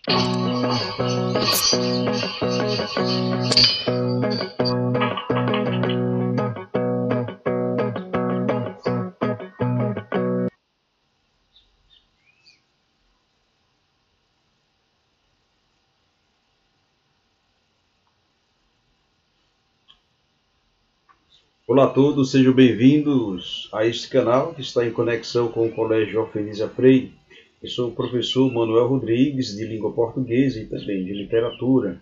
Olá a todos, sejam bem-vindos a este canal que está em conexão com o Colégio Alfenísia Freire. Eu sou o professor Manuel Rodrigues, de língua portuguesa e também de literatura.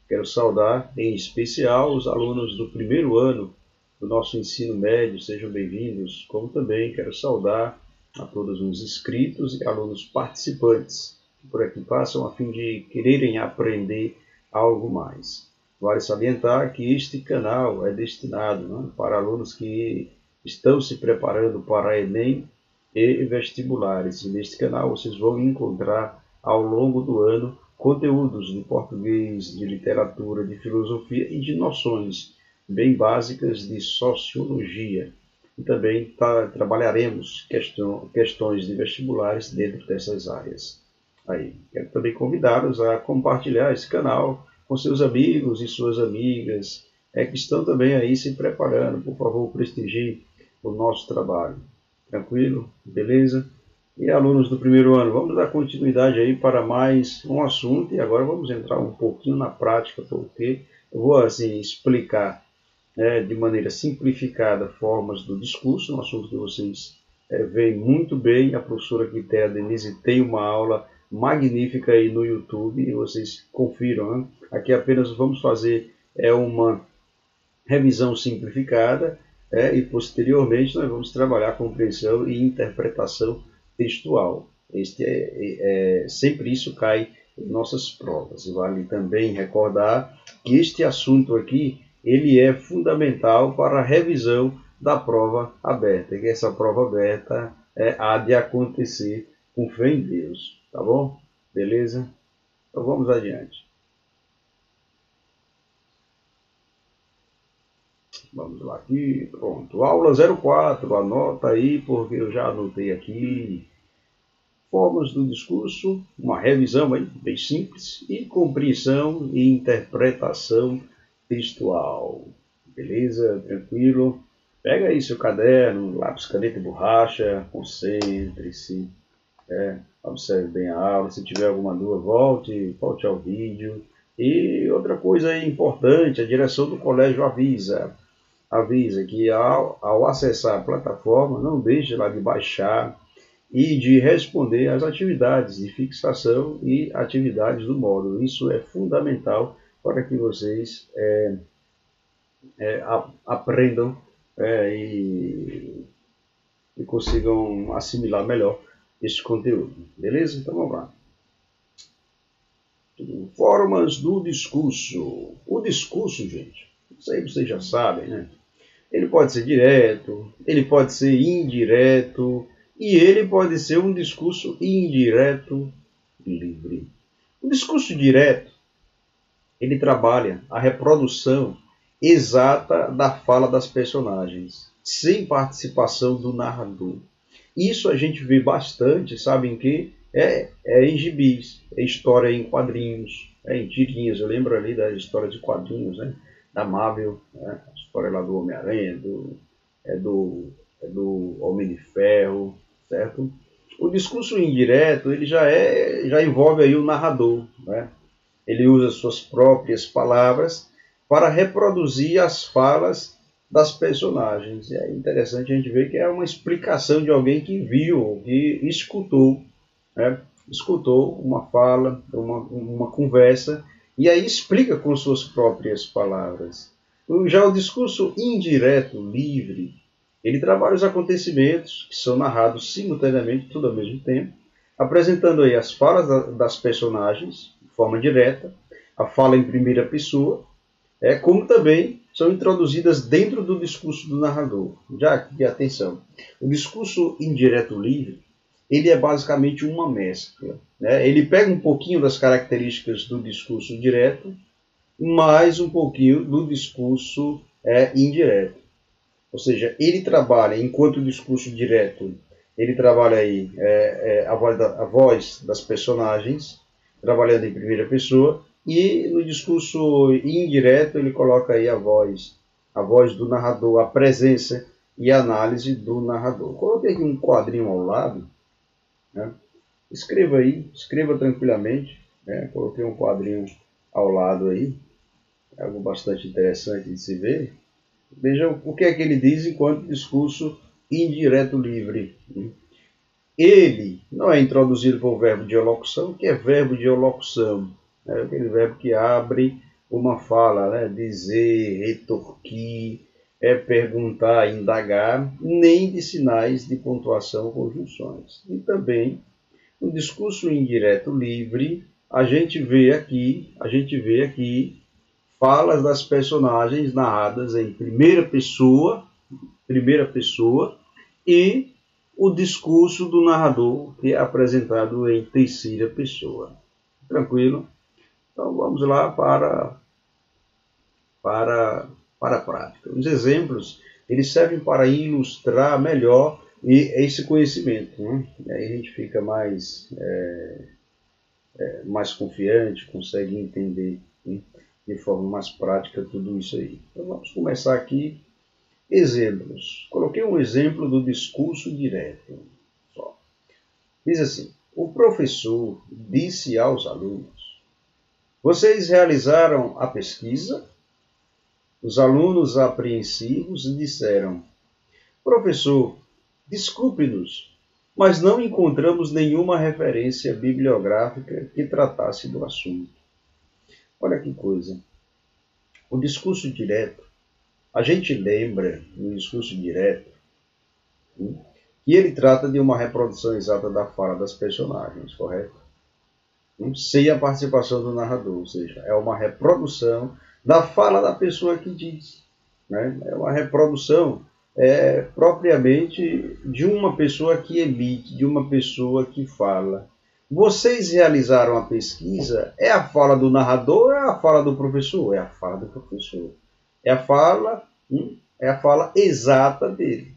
Quero saudar em especial os alunos do primeiro ano do nosso ensino médio, sejam bem-vindos, como também quero saudar a todos os inscritos e alunos participantes que por aqui passam a fim de quererem aprender algo mais. Vale salientar que este canal é destinado para alunos que estão se preparando para Enem e vestibulares. E neste canal vocês vão encontrar ao longo do ano conteúdos de português, de literatura, de filosofia e de noções bem básicas de sociologia. E também trabalharemos questões de vestibulares dentro dessas áreas. Aí, quero também convidá-los a compartilhar esse canal com seus amigos e suas amigas que estão também aí se preparando. Por favor, prestigiem o nosso trabalho. Tranquilo? Beleza? E alunos do primeiro ano, vamos dar continuidade aí para mais um assunto e agora vamos entrar um pouquinho na prática, porque eu vou assim explicar de maneira simplificada formas do discurso, um assunto que vocês veem muito bem. A professora Quitéia Denise tem uma aula magnífica aí no YouTube e vocês confiram, né? Aqui apenas vamos fazer uma revisão simplificada e posteriormente nós vamos trabalhar compreensão e interpretação textual. Sempre isso cai em nossas provas. Vale também recordar que este assunto aqui ele é fundamental para a revisão da prova aberta, e que essa prova aberta há de acontecer com fé em Deus, tá bom? Beleza? Então vamos adiante. Vamos lá aqui, pronto. Aula 04, anota aí porque eu já anotei aqui. Formas do discurso, uma revisão aí, bem simples, e compreensão e interpretação textual. Beleza? Tranquilo? Pega aí seu caderno, lápis, caneta e borracha, concentre-se, observe bem a aula. Se tiver alguma dúvida, volte ao vídeo. E outra coisa aí importante, a direção do colégio avisa que ao acessar a plataforma, não deixe lá de baixar e de responder às atividades de fixação e atividades do módulo. Isso é fundamental para que vocês aprendam e consigam assimilar melhor esse conteúdo. Beleza? Então vamos lá. Formas do discurso. O discurso, gente, isso aí vocês já sabem, né? Ele pode ser direto, ele pode ser indireto, e ele pode ser um discurso indireto livre. O discurso direto, ele trabalha a reprodução exata da fala das personagens, sem participação do narrador. Isso a gente vê bastante, sabe em que? Em gibis, é história em quadrinhos, em tirinhas. Eu lembro ali das histórias de quadrinhos, né? Da Marvel, né? A história lá do Homem-Aranha, do Homem de Ferro, certo? O discurso indireto, ele já envolve aí o narrador, né? Ele usa suas próprias palavras para reproduzir as falas das personagens. É interessante a gente ver que é uma explicação de alguém que viu, que escutou, né? Escutou uma fala, uma conversa, e aí explica com suas próprias palavras. Já o discurso indireto, livre, ele trabalha os acontecimentos que são narrados simultaneamente, tudo ao mesmo tempo, apresentando aí as falas das personagens de forma direta, a fala em primeira pessoa, como também são introduzidas dentro do discurso do narrador. Já aqui, atenção, o discurso indireto livre, ele é basicamente uma mescla, né? Ele pega um pouquinho das características do discurso direto, mais um pouquinho do discurso indireto. Ou seja, ele trabalha, enquanto o discurso direto, ele trabalha aí a voz das personagens, trabalhando em primeira pessoa, e no discurso indireto ele coloca aí a voz do narrador, a presença e a análise do narrador. Coloquei aqui um quadrinho ao lado, né? Escreva aí, escreva tranquilamente, né? Coloquei um quadrinho ao lado aí, algo bastante interessante de se ver. Veja o que é que ele diz enquanto discurso indireto livre. Ele não é introduzido por verbo de alocução. O que é verbo de alocução? É aquele verbo que abre uma fala, né? Dizer, retorquir, perguntar, indagar, nem de sinais de pontuação ou conjunções. E também, no discurso indireto livre, a gente vê aqui falas das personagens narradas em primeira pessoa, e o discurso do narrador, que é apresentado em terceira pessoa. Tranquilo? Então vamos lá para a prática. Os exemplos, eles servem para ilustrar melhor esse conhecimento, né? E aí a gente fica mais confiante, consegue entender, né, de forma mais prática tudo isso aí. Então vamos começar aqui. Exemplos. Coloquei um exemplo do discurso direto. Só. Diz assim: o professor disse aos alunos: vocês realizaram a pesquisa? Os alunos apreensivos disseram: professor, desculpe-nos, mas não encontramos nenhuma referência bibliográfica que tratasse do assunto. Olha que coisa. O discurso direto, a gente lembra no discurso direto que ele trata de uma reprodução exata da fala das personagens, correto? Sem a participação do narrador, ou seja, é uma reprodução da fala da pessoa que diz, né? É uma reprodução propriamente de uma pessoa que emite, de uma pessoa que fala. Vocês realizaram a pesquisa, é a fala do narrador ou é a fala do professor? É a fala do professor. É a fala exata dele.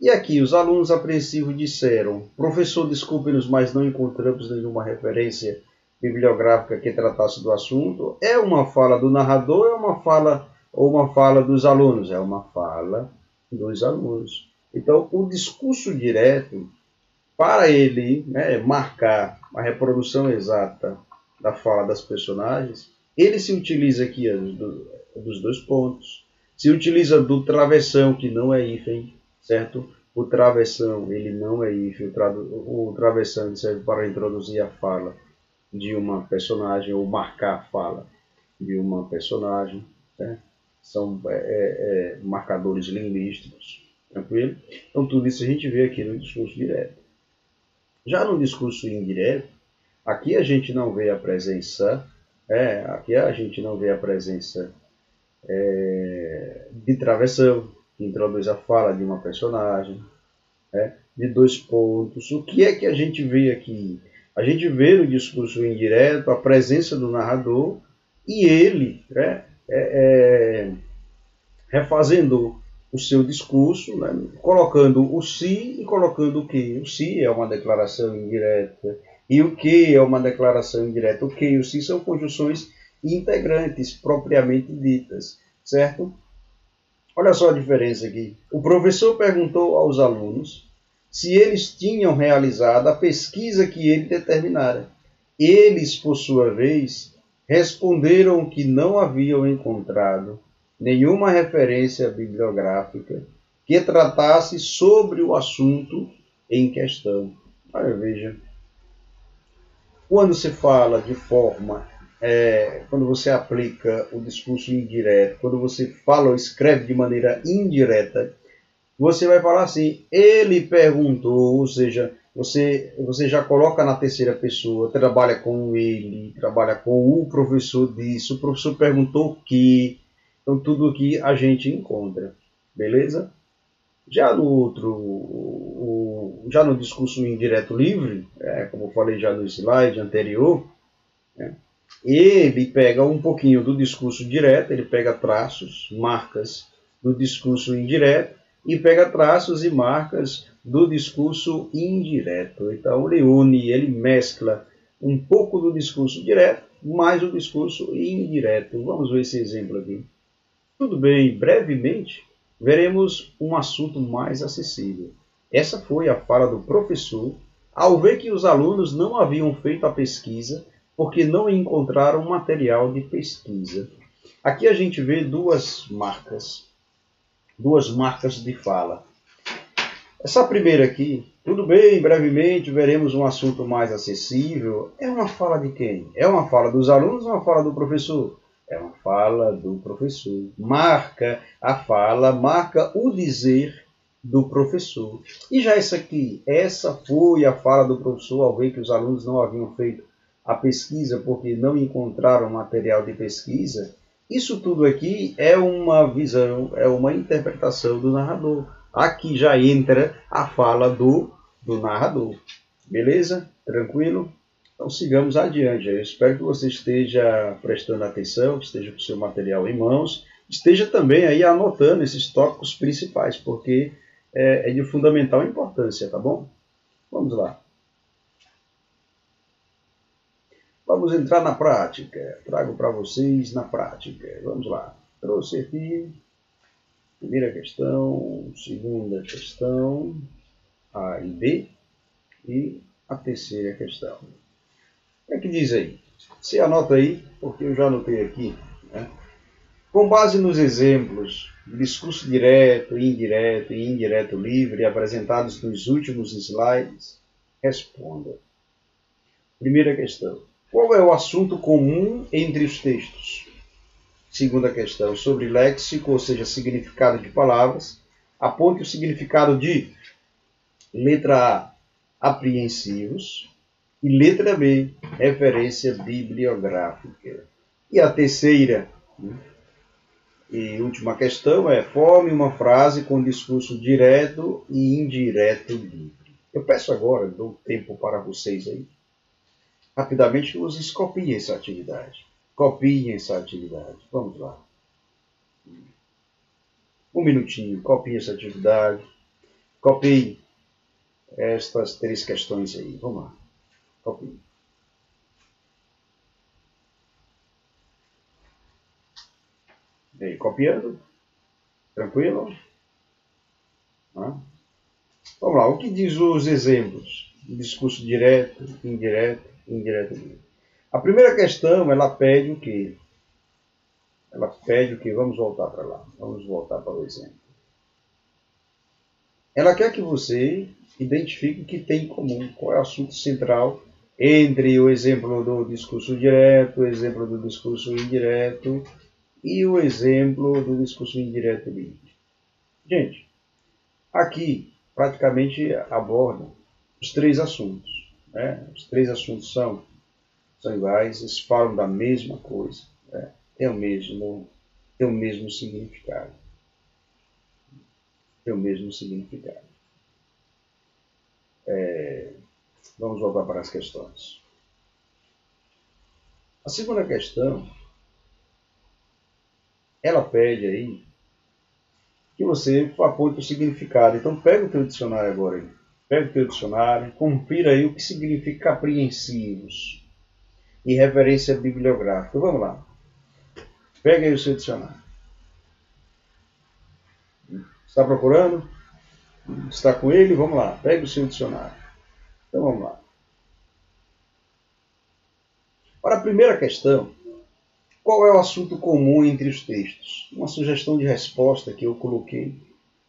E aqui, os alunos apreensivos disseram: professor, desculpe-nos, mas não encontramos nenhuma referência bibliográfica que tratasse do assunto. É uma fala do narrador ou uma fala dos alunos? É uma fala dos alunos. Então, o discurso direto, para ele, né, marcar a reprodução exata da fala das personagens, ele se utiliza aqui dos dois pontos. Se utiliza do travessão, que não é hífen, certo? O travessão, ele não é hífen. O travessão serve para introduzir a fala de uma personagem ou marcar a fala de uma personagem, né? São marcadores linguísticos, tranquilo? Então tudo isso a gente vê aqui no discurso direto. Já no discurso indireto, aqui a gente não vê a presença, de travessão, que introduz a fala de uma personagem, de dois pontos. O que é que a gente vê aqui? A gente vê no discurso indireto a presença do narrador e ele, refazendo o seu discurso, né, colocando o se e colocando o que. O se é uma declaração indireta e o que é uma declaração indireta. O que e o se são conjunções integrantes propriamente ditas, certo? Olha só a diferença aqui. O professor perguntou aos alunos se eles tinham realizado a pesquisa que ele determinara. Eles, por sua vez, responderam que não haviam encontrado nenhuma referência bibliográfica que tratasse sobre o assunto em questão. Olha, veja. Quando se fala de forma, quando você aplica o discurso indireto, quando você fala ou escreve de maneira indireta, você vai falar assim: ele perguntou, ou seja, você já coloca na terceira pessoa, trabalha com ele, trabalha com o professor disse, o professor perguntou o que. Então, tudo aqui a gente encontra, beleza? Já já no discurso indireto livre, como eu falei já no slide anterior, ele pega um pouquinho do discurso direto, ele pega traços, marcas do discurso indireto e pega traços e marcas do discurso indireto. Então, ele une, ele mescla um pouco do discurso direto, mais o discurso indireto. Vamos ver esse exemplo aqui. Tudo bem, brevemente, veremos um assunto mais acessível. Essa foi a fala do professor ao ver que os alunos não haviam feito a pesquisa porque não encontraram material de pesquisa. Aqui a gente vê duas marcas de fala. Essa primeira aqui, tudo bem, brevemente veremos um assunto mais acessível. É uma fala de quem? É uma fala dos alunos ou uma fala do professor? É uma fala do professor. Marca a fala, marca o dizer do professor. E já essa aqui, essa foi a fala do professor ao ver que os alunos não haviam feito a pesquisa porque não encontraram material de pesquisa. Isso tudo aqui é uma visão, é uma interpretação do narrador. Aqui já entra a fala do narrador. Beleza? Tranquilo? Então sigamos adiante. Eu espero que você esteja prestando atenção, que esteja com o seu material em mãos, esteja também aí anotando esses tópicos principais, porque é de fundamental importância, tá bom? Vamos lá. Vamos entrar na prática. Trago para vocês na prática. Vamos lá. Trouxe aqui primeira questão, segunda questão, A e B, e a terceira questão. O que é que diz aí? Você anota aí, porque eu já anotei aqui. Né? Com base nos exemplos de discurso direto, indireto e indireto livre apresentados nos últimos slides, responda. Primeira questão. Qual é o assunto comum entre os textos? Segunda questão, sobre léxico, ou seja, significado de palavras. Aponte o significado de letra A, apreensivos, e letra B, referência bibliográfica. E a terceira e última questão é: forme uma frase com discurso direto e indireto livre. Eu peço agora, dou tempo para vocês aí, rapidamente, que vocês copiem essa atividade. Copiem essa atividade. Vamos lá. Um minutinho. Copiem essa atividade. Copiem estas 3 questões aí. Vamos lá. Copiem. E aí, copiando? Tranquilo? Vamos lá. O que diz os exemplos? Discurso direto, indireto, indireto livre. A primeira questão, ela pede o quê? Ela pede o quê? Vamos voltar para lá. Vamos voltar para o exemplo. Ela quer que você identifique o que tem em comum, qual é o assunto central entre o exemplo do discurso direto, o exemplo do discurso indireto e o exemplo do discurso indireto livre. Gente, aqui praticamente aborda os 3 assuntos. Né? Os 3 assuntos são iguais, eles falam da mesma coisa, né? Tem o mesmo significado. Tem o mesmo significado. Vamos voltar para as questões. A segunda questão, ela pede aí que você aponte o significado. Então pega o teu dicionário agora aí. Pega o teu dicionário, confira aí o que significa apreensivos e referência bibliográfica. Vamos lá. Pega aí o seu dicionário. Está procurando? Está com ele? Vamos lá. Pega o seu dicionário. Então vamos lá. Para a primeira questão, qual é o assunto comum entre os textos? Uma sugestão de resposta que eu coloquei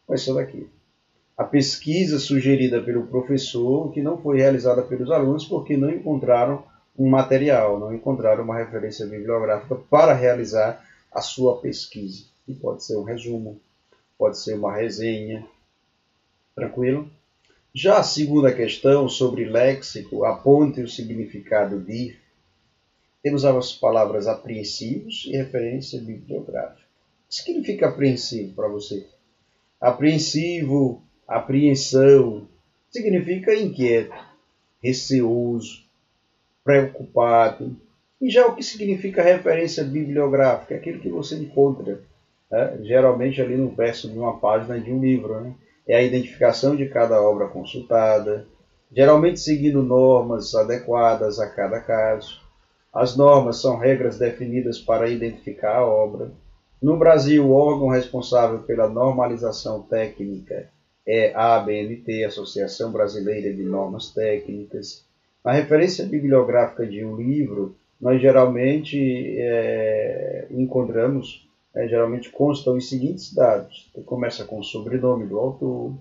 vai ser daqui. A pesquisa sugerida pelo professor, que não foi realizada pelos alunos porque não encontraram um material, não encontraram uma referência bibliográfica para realizar a sua pesquisa. E pode ser um resumo, pode ser uma resenha. Tranquilo? Já a segunda questão, sobre léxico, aponte o significado de. Temos as palavras apreensivos e referência bibliográfica. O que significa apreensivo para você? Apreensivo, apreensão, significa inquieto, receoso, preocupado. E já o que significa referência bibliográfica? Aquilo que você encontra, né? Geralmente ali no verso de uma página de um livro. Né? É a identificação de cada obra consultada, geralmente seguindo normas adequadas a cada caso. As normas são regras definidas para identificar a obra. No Brasil, o órgão responsável pela normalização técnica é a ABNT, Associação Brasileira de Normas Técnicas. Na referência bibliográfica de um livro, nós geralmente encontramos, geralmente constam os seguintes dados. Começa com o sobrenome do autor,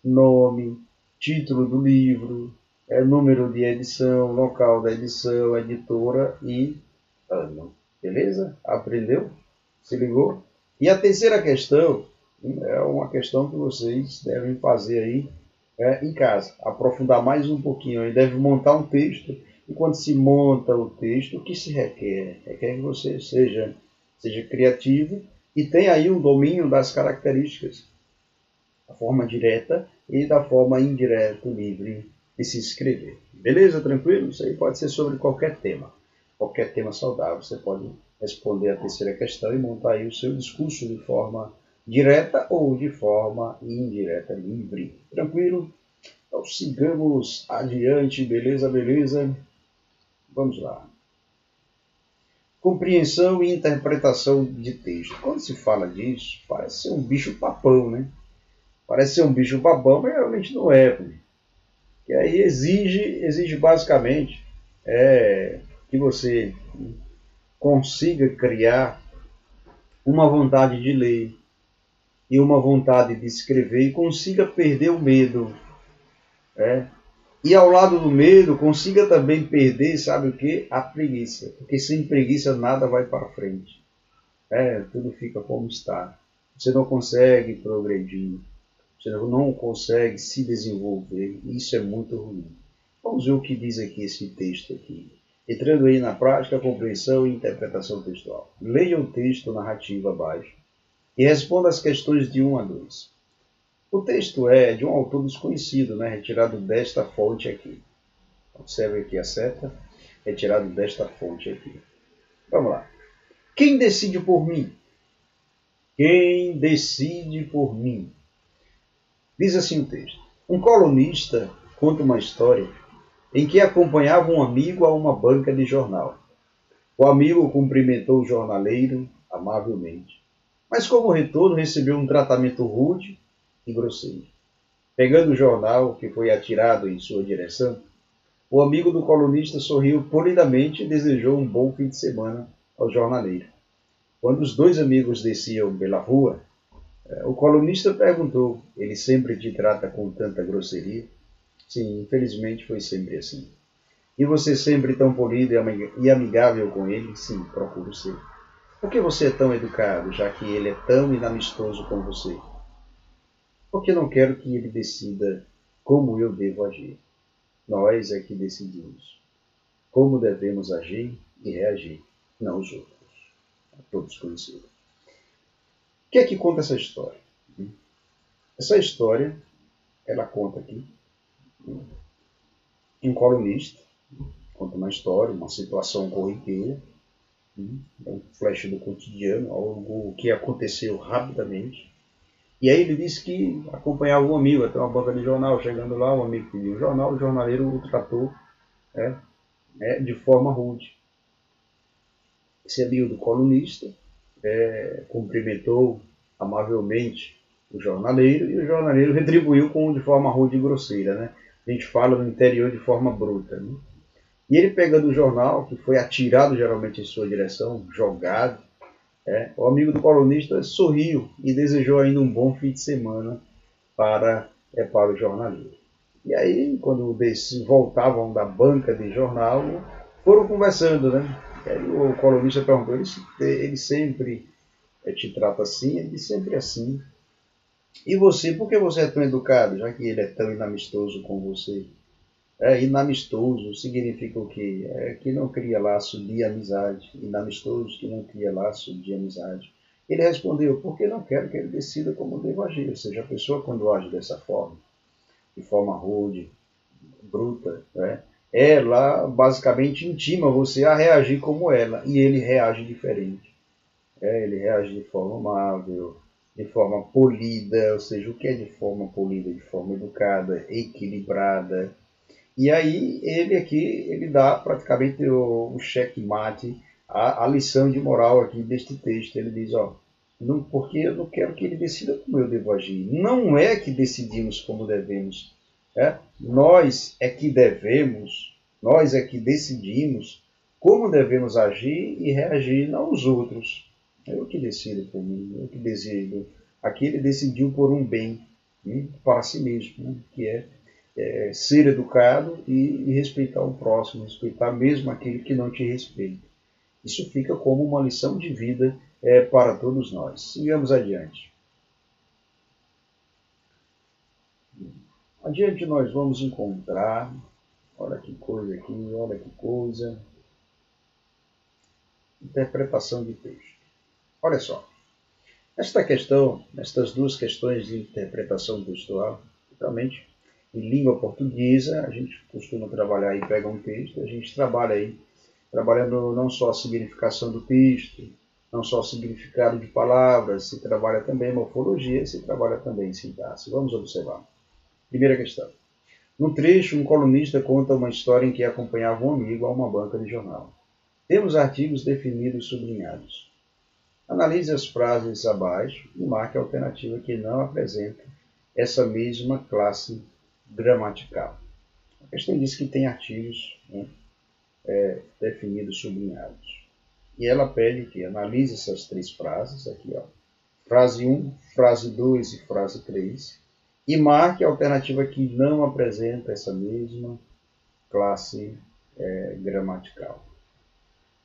nome, título do livro, número de edição, local da edição, editora e ano. Beleza? Aprendeu? Se ligou? E a terceira questão é uma questão que vocês devem fazer aí em casa. Aprofundar mais um pouquinho. Aí deve montar um texto. E quando se monta o texto, o que se requer? Requer que você seja criativo e tenha aí um domínio das características da forma direta e da forma indireta, livre de se escrever. Beleza? Tranquilo? Isso aí pode ser sobre qualquer tema. Qualquer tema saudável. Você pode responder a terceira questão e montar aí o seu discurso de forma direta ou de forma indireta, livre. Tranquilo? Então sigamos adiante. Beleza? Beleza? Vamos lá. Compreensão e interpretação de texto. Quando se fala disso, parece ser um bicho papão, né? Parece ser um bicho babão, mas realmente não é. Que aí exige basicamente que você consiga criar uma vontade de ler e uma vontade de escrever e consiga perder o medo. E ao lado do medo, consiga também perder, sabe o que? A preguiça. Porque sem preguiça nada vai para frente. Tudo fica como está. Você não consegue progredir. Você não consegue se desenvolver. Isso é muito ruim. Vamos ver o que diz aqui esse texto aqui. Entrando aí na prática, compreensão e interpretação textual. Leia o texto narrativo abaixo e responda as questões de 1 a 2. O texto é de um autor desconhecido, né? Retirado desta fonte aqui. Observe aqui a seta. Retirado desta fonte aqui. Vamos lá. Quem decide por mim? Quem decide por mim? Diz assim o texto. Um colunista conta uma história em que acompanhava um amigo a uma banca de jornal. O amigo cumprimentou o jornaleiro amavelmente, mas como retorno recebeu um tratamento rude e grosseiro. Pegando o jornal que foi atirado em sua direção, o amigo do colunista sorriu polidamente e desejou um bom fim de semana ao jornaleiro. Quando os dois amigos desciam pela rua, o colunista perguntou: ele sempre te trata com tanta grosseria? Sim, infelizmente foi sempre assim. E você sempre tão polido e amigável com ele? Sim, procuro ser. Por que você é tão educado, já que ele é tão inamistoso com você? Porque não quero que ele decida como eu devo agir. Nós é que decidimos como devemos agir e reagir, não os outros. Todos conhecidos. O que é que conta essa história? Essa história, ela conta aqui um colunista, conta uma história, uma situação corriqueira, um flash do cotidiano, algo que aconteceu rapidamente. E aí ele disse que acompanhava um amigo até uma banca de jornal. Chegando lá, o amigo pediu o jornal, o jornaleiro o tratou de forma rude. Esse amigo do colunista cumprimentou amavelmente o jornaleiro e o jornaleiro retribuiu de forma rude e grosseira. Né? A gente fala no interior de forma bruta. Né? E ele pegando o jornal, que foi atirado geralmente em sua direção, jogado, o amigo do colunista sorriu e desejou ainda um bom fim de semana para o jornaleiro. E aí, quando voltavam da banca de jornal, foram conversando, né? E aí o colunista perguntou: ele sempre te trata assim? Ele disse: sempre assim. E você, por que você é tão educado, já que ele é tão inamistoso com você? Inamistoso significa o quê? Que não cria laço de amizade. Inamistoso, que não cria laço de amizade. Ele respondeu: porque não quero que ele decida como eu devo agir. Ou seja, a pessoa quando age dessa forma, de forma rude, bruta, ela basicamente intima você a reagir como ela. E ele reage diferente. Ele reage de forma amável, de forma polida. Ou seja, o que é de forma polida? De forma educada, equilibrada. E aí ele aqui, ele dá praticamente o checkmate, a lição de moral aqui deste texto. Ele diz, ó, não, porque eu não quero que ele decida como eu devo agir. Não é que decidimos como devemos. Nós é que devemos, nós é que decidimos como devemos agir e reagir, não os outros. Eu que decido por mim, eu que decido. Aqui ele decidiu por um bem, para si mesmo, que é ser educado e respeitar o próximo, respeitar mesmo aquele que não te respeita. Isso fica como uma lição de vida para todos nós. Sigamos adiante. Adiante nós vamos encontrar, olha que coisa aqui, olha que coisa, interpretação de texto. Olha só, esta questão, estas duas questões de interpretação textual, realmente, em língua portuguesa, a gente costuma trabalhar aí, pega um texto, a gente trabalha aí, trabalhando não só a significação do texto, não só o significado de palavras, se trabalha também morfologia, se trabalha também sintaxe. Vamos observar. Primeira questão. No trecho, um colunista conta uma história em que acompanhava um amigo a uma banca de jornal. Temos artigos definidos sublinhados. Analise as frases abaixo e marque a alternativa que não apresenta essa mesma classe gramatical. A questão diz que tem artigos definidos sublinhados. E ela pede que analise essas três frases, aqui, ó, frase 1, frase 2 e frase 3, e marque a alternativa que não apresenta essa mesma classe gramatical,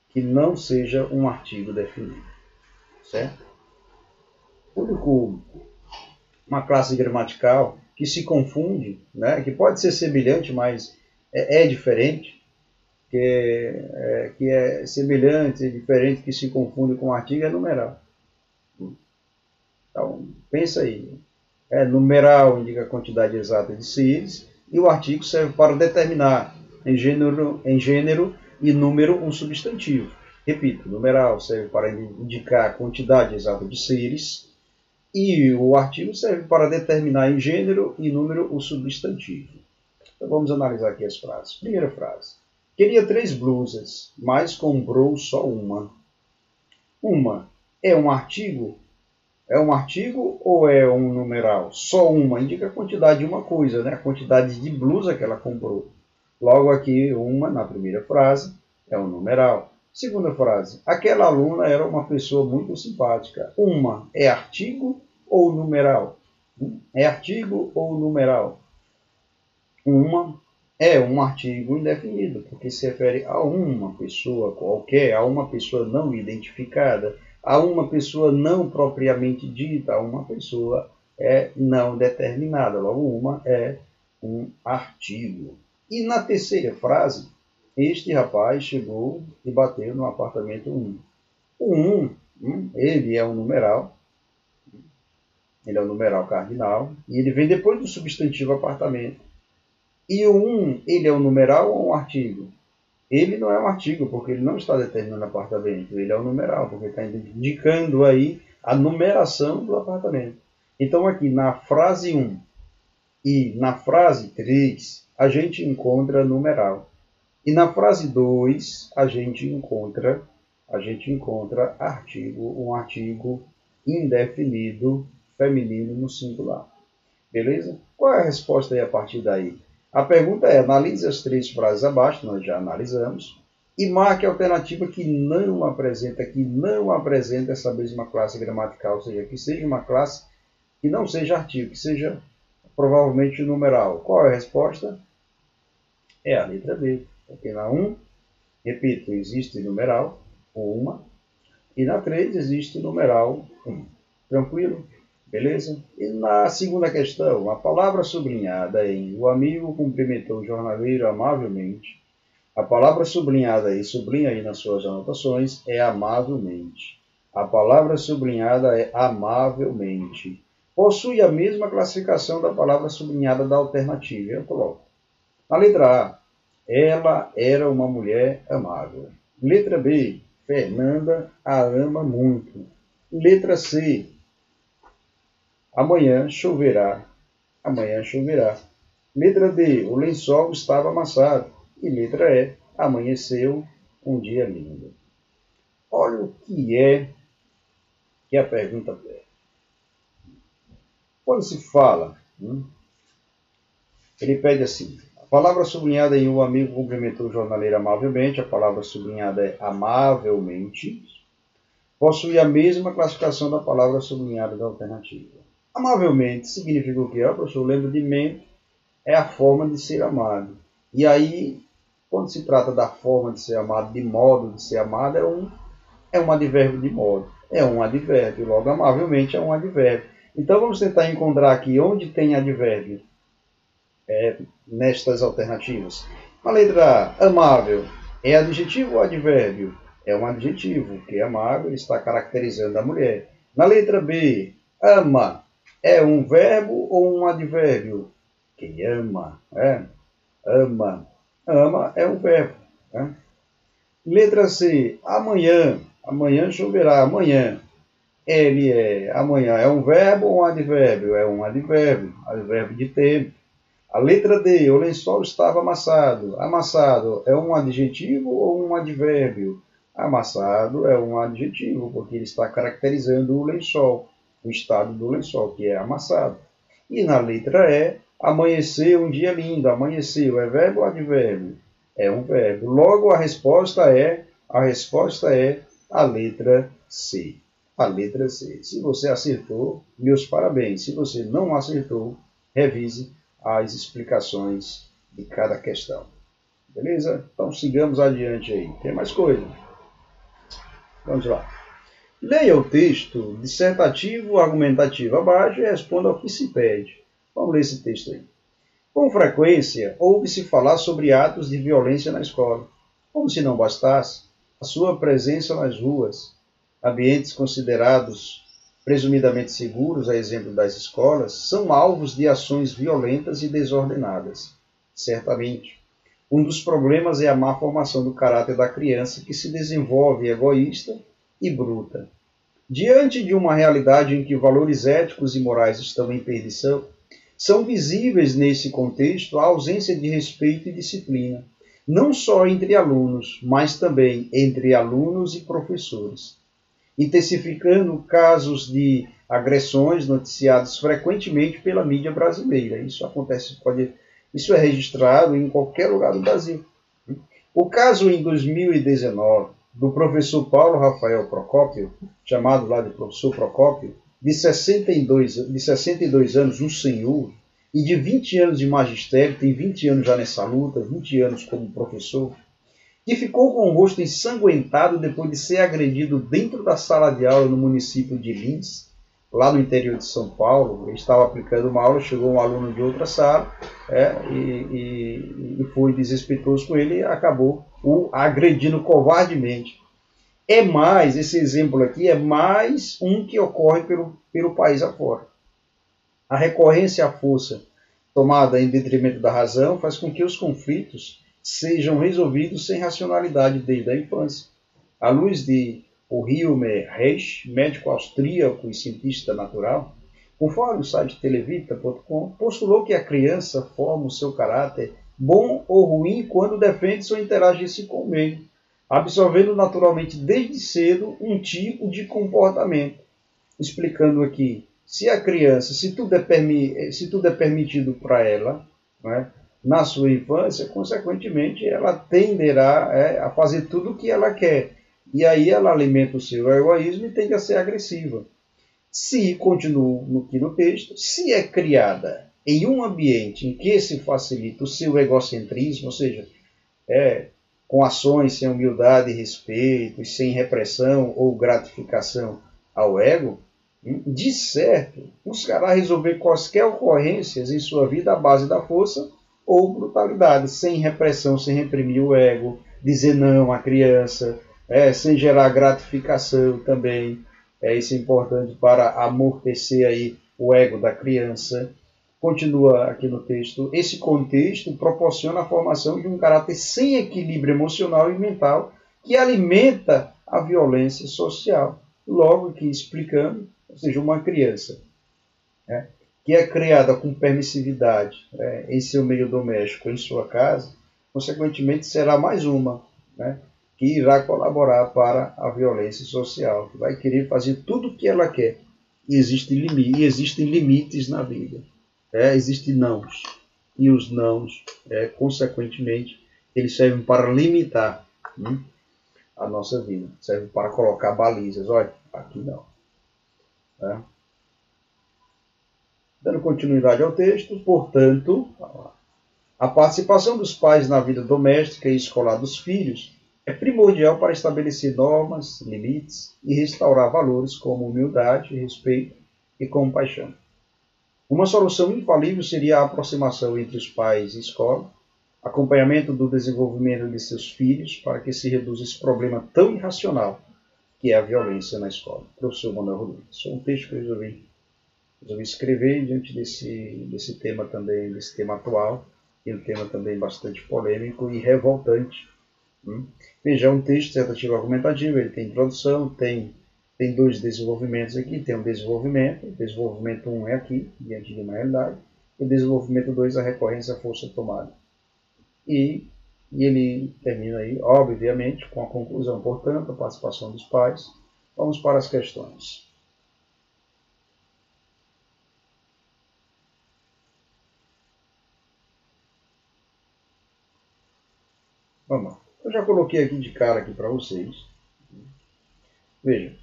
que não seja um artigo definido, certo? Uma classe gramatical que se confunde, né, que pode ser semelhante, mas é diferente, que é semelhante e diferente, que se confunde com o artigo, é numeral. Então, pensa aí. Numeral indica a quantidade exata de seres, e o artigo serve para determinar em gênero e número um substantivo. Repito, numeral serve para indicar a quantidade exata de seres, e o artigo serve para determinar em gênero e número o substantivo. Então vamos analisar aqui as frases. Primeira frase. Queria 3 blusas, mas comprou só uma. Uma é um artigo? É um artigo ou é um numeral? Só uma indica a quantidade de uma coisa, né? A quantidade de blusa que ela comprou. Logo aqui, uma, na primeira frase, é um numeral. Segunda frase. Aquela aluna era uma pessoa muito simpática. Uma é artigo ou numeral? É artigo ou numeral? Uma é um artigo indefinido, porque se refere a uma pessoa qualquer, a uma pessoa não identificada, a uma pessoa não propriamente dita, a uma pessoa não determinada. Logo, uma é um artigo. E na terceira frase, este rapaz chegou e bateu no apartamento 1. O 1, ele é um numeral, ele é um numeral cardinal, e ele vem depois do substantivo apartamento. E o 1, ele é um numeral ou um artigo? Ele não é um artigo, porque ele não está determinando apartamento. Ele é um numeral, porque está indicando aí a numeração do apartamento. Então, aqui na frase 1 e na frase 3, a gente encontra numeral. E na frase 2, a gente encontra artigo, um artigo indefinido feminino no singular. Beleza? Qual é a resposta aí a partir daí? A pergunta é, analise as 3 frases abaixo, nós já analisamos, e marque a alternativa que não apresenta essa mesma classe gramatical, ou seja, que seja uma classe que não seja artigo, que seja provavelmente numeral. Qual é a resposta? É a letra B. Porque na 1, repito, existe numeral, uma, e na 3 existe numeral 1. Tranquilo? Beleza? E na segunda questão, a palavra sublinhada em o amigo cumprimentou o jornaleiro amavelmente. A palavra sublinhada aí, sublinha aí nas suas anotações, é amavelmente. A palavra sublinhada é amavelmente. Possui a mesma classificação da palavra sublinhada da alternativa. Eu coloco. Na letra A, ela era uma mulher amável. Letra B, Fernanda a ama muito. Letra C, amanhã choverá. Amanhã choverá. Letra D, o lençol estava amassado. E letra E, amanheceu um dia lindo. Olha o que a pergunta pede. Quando se fala, ele pede assim, a palavra sublinhada em o amigo cumprimentou o jornaleiro amavelmente, a palavra sublinhada é amavelmente, possui a mesma classificação da palavra sublinhada da alternativa. Amavelmente significa o quê? Professor, lembra de mente, é a forma de ser amado. E aí, quando se trata da forma de ser amado, de modo de ser amado, é um advérbio de modo. É um advérbio. Logo, amavelmente é um advérbio. Então, vamos tentar encontrar aqui onde tem advérbio nestas alternativas. A letra A, amável, é adjetivo ou advérbio? É um adjetivo, que é amável, está caracterizando a mulher. Na letra B, ama, é um verbo ou um advérbio? Quem ama, ama. Ama é um verbo. Letra C, amanhã. Amanhã choverá. Amanhã. Amanhã é um verbo ou um advérbio? É um advérbio. Advérbio de tempo. A letra D, o lençol estava amassado. Amassado é um adjetivo ou um advérbio? Amassado é um adjetivo, porque ele está caracterizando o lençol, o estado do lençol, que é amassado. E na letra E, amanheceu um dia lindo. Amanheceu é verbo ou advérbio? É um verbo. Logo, a resposta é a letra C. A letra C. Se você acertou, meus parabéns. Se você não acertou, revise as explicações de cada questão. Beleza? Então sigamos adiante aí. Tem mais coisa. Vamos lá. Leia o texto dissertativo, argumentativo abaixo e responda ao que se pede. Vamos ler esse texto aí. Com frequência, ouve-se falar sobre atos de violência na escola. Como se não bastasse, a sua presença nas ruas, ambientes considerados presumidamente seguros, a exemplo das escolas, são alvos de ações violentas e desordenadas. Certamente, um dos problemas é a má formação do caráter da criança, que se desenvolve egoísta e bruta. Diante de uma realidade em que valores éticos e morais estão em perdição, são visíveis nesse contexto a ausência de respeito e disciplina, não só entre alunos, mas também entre alunos e professores, intensificando casos de agressões noticiados frequentemente pela mídia brasileira. Isso é registrado em qualquer lugar do Brasil. O caso em 2019 do professor Paulo Rafael Procópio, chamado lá de professor Procópio, de 62 anos, um senhor, e de 20 anos de magistério, tem 20 anos já nessa luta, 20 anos como professor, que ficou com o rosto ensanguentado depois de ser agredido dentro da sala de aula no município de Lins, lá no interior de São Paulo. Ele estava aplicando uma aula, chegou um aluno de outra sala e foi desrespeitoso com ele e acabou o agredindo covardemente. Esse exemplo aqui é mais um que ocorre pelo país afora. A recorrência à força tomada em detrimento da razão faz com que os conflitos sejam resolvidos sem racionalidade desde a infância. À luz de Wilhelm Reich, médico austríaco e cientista natural, conforme o site televita.com, postulou que a criança forma o seu caráter bom ou ruim quando defende-se ou interage-se com o meio, absorvendo naturalmente desde cedo um tipo de comportamento. Explicando aqui, se a criança, se tudo é permitido para ela, na sua infância, consequentemente, ela tenderá a fazer tudo o que ela quer. E aí ela alimenta o seu egoísmo e tende a ser agressiva. Se, continuo aqui no texto, se é criada em um ambiente em que se facilita o seu egocentrismo, ou seja, com ações sem humildade e respeito, e sem repressão ou gratificação ao ego, de certo, buscará resolver quaisquer ocorrências em sua vida à base da força ou brutalidade, sem repressão, sem reprimir o ego, dizer não à criança, sem gerar gratificação também. Isso é importante para amortecer aí o ego da criança. Continua aqui no texto. Esse contexto proporciona a formação de um caráter sem equilíbrio emocional e mental que alimenta a violência social. Logo que explicando, ou seja, uma criança que é criada com permissividade, em seu meio doméstico, em sua casa, consequentemente será mais uma, né, que irá colaborar para a violência social, que vai querer fazer tudo o que ela quer. E existem limites na vida. Existem nãos. E os nãos, consequentemente, eles servem para limitar a nossa vida. Servem para colocar balizas. Olha, aqui não. Dando continuidade ao texto, portanto, a participação dos pais na vida doméstica e escolar dos filhos é primordial para estabelecer normas, limites e restaurar valores como humildade, respeito e compaixão. Uma solução infalível seria a aproximação entre os pais e escola, acompanhamento do desenvolvimento de seus filhos para que se reduza esse problema tão irracional que é a violência na escola. Professor Manuel Rodrigues. Isso é um texto que eu resolvi escrever diante desse tema também, desse tema atual, e um tema também bastante polêmico e revoltante. Veja, é um texto tentativo argumentativo, ele tem introdução, tem dois desenvolvimentos aqui, tem um desenvolvimento 1 é aqui, diante de uma realidade, e o desenvolvimento 2, a recorrência à força tomada. E ele termina aí, obviamente, com a conclusão, portanto, a participação dos pais. Vamos para as questões. Vamos lá. Eu já coloquei aqui de cara aqui para vocês. Veja.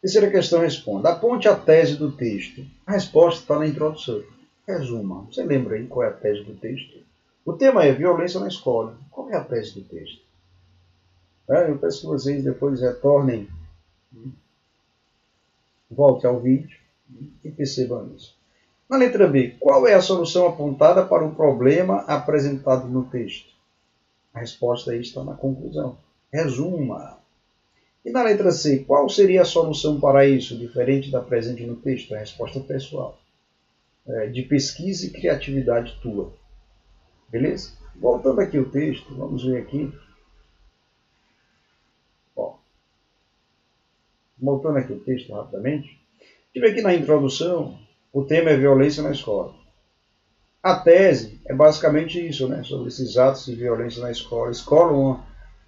Terceira questão responde. Aponte a tese do texto. A resposta está na introdução. Resuma. Você lembra aí qual é a tese do texto? O tema é violência na escola. Qual é a tese do texto? Eu peço que vocês depois retornem, volte ao vídeo e percebam isso. Na letra B, qual é a solução apontada para o problema apresentado no texto? A resposta aí está na conclusão. Resuma. E na letra C, qual seria a solução para isso, diferente da presente no texto? A resposta pessoal. De pesquisa e criatividade tua. Beleza? Voltando aqui ao texto, vamos ver aqui. Voltando aqui ao texto rapidamente. Tive aqui na introdução, o tema é violência na escola. A tese é basicamente isso, né? Sobre esses atos de violência na escola. Escola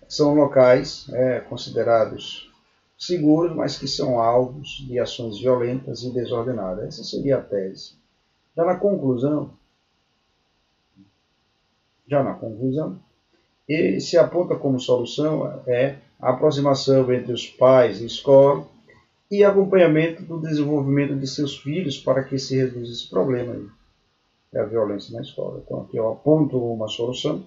são locais considerados seguros, mas que são alvos de ações violentas e desordenadas. Essa seria a tese. Já na conclusão, ele se aponta como solução a aproximação entre os pais e escola e acompanhamento do desenvolvimento de seus filhos para que se reduza esse problema aí. É a violência na escola. Então aqui eu aponto uma solução,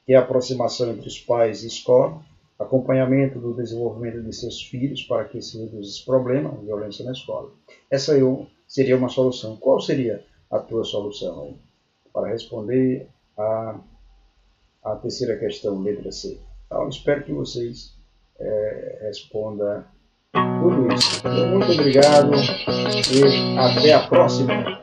que é a aproximação entre os pais e escola, acompanhamento do desenvolvimento de seus filhos para que se reduza esse problema, a violência na escola. Essa aí seria uma solução. Qual seria a tua solução aí? Para responder a terceira questão, letra C. Então, espero que vocês respondam tudo isso. Muito obrigado e até a próxima.